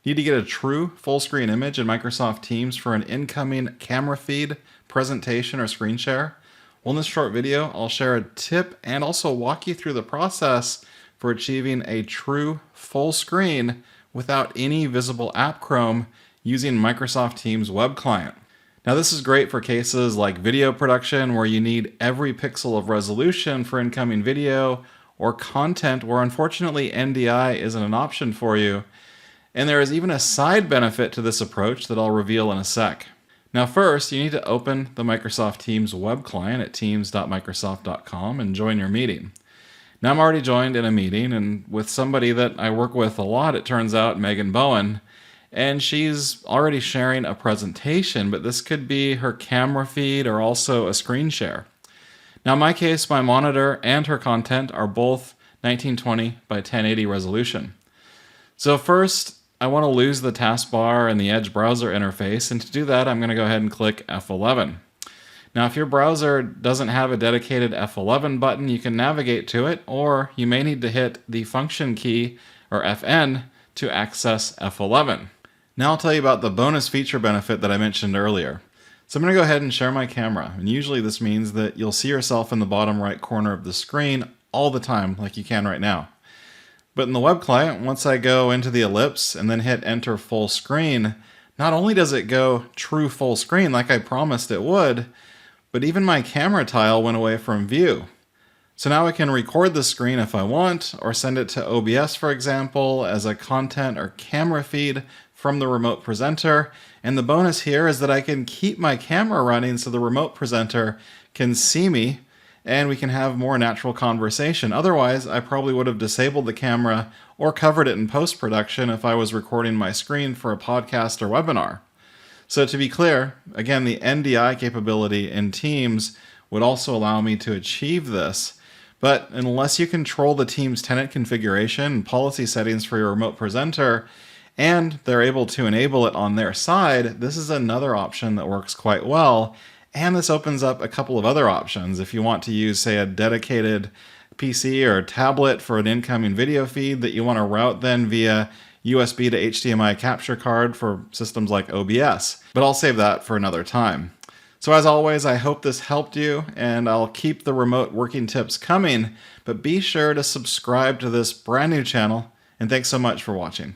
Need to get a true full screen image in Microsoft Teams for an incoming camera feed, presentation, or screen share? Well, in this short video, I'll share a tip and also walk you through the process for achieving a true full screen without any visible app Chrome using Microsoft Teams web client. Now, this is great for cases like video production where you need every pixel of resolution for incoming video, or content where unfortunately NDI isn't an option for you. And there is even a side benefit to this approach that I'll reveal in a sec. Now first, you need to open the Microsoft Teams web client at teams.microsoft.com and join your meeting. Now I'm already joined in a meeting and with somebody that I work with a lot, it turns out, Megan Bowen, and she's already sharing a presentation, but this could be her camera feed or also a screen share. Now in my case, my monitor and her content are both 1920 by 1080 resolution. So first, I want to lose the taskbar and the Edge browser interface, and to do that, I'm going to go ahead and click F11. Now, if your browser doesn't have a dedicated F11 button, you can navigate to it, or you may need to hit the function key, or Fn, to access F11. Now I'll tell you about the bonus feature benefit that I mentioned earlier. So I'm going to go ahead and share my camera, and usually this means that you'll see yourself in the bottom right corner of the screen all the time, like you can right now. But in the web client, once I go into the ellipse and then hit enter full screen, not only does it go true full screen like I promised it would, but even my camera tile went away from view. So now I can record the screen if I want, or send it to OBS, for example, as a content or camera feed from the remote presenter. And the bonus here is that I can keep my camera running so the remote presenter can see me and we can have more natural conversation. Otherwise, I probably would have disabled the camera or covered it in post-production if I was recording my screen for a podcast or webinar. So to be clear, again, the NDI capability in Teams would also allow me to achieve this. But unless you control the Teams tenant configuration and policy settings for your remote presenter, and they're able to enable it on their side, this is another option that works quite well. And this opens up a couple of other options. If you want to use, say, a dedicated PC or tablet for an incoming video feed that you want to route then via USB to HDMI capture card for systems like OBS. But I'll save that for another time. So as always, I hope this helped you, and I'll keep the remote working tips coming, but be sure to subscribe to this brand new channel, and thanks so much for watching.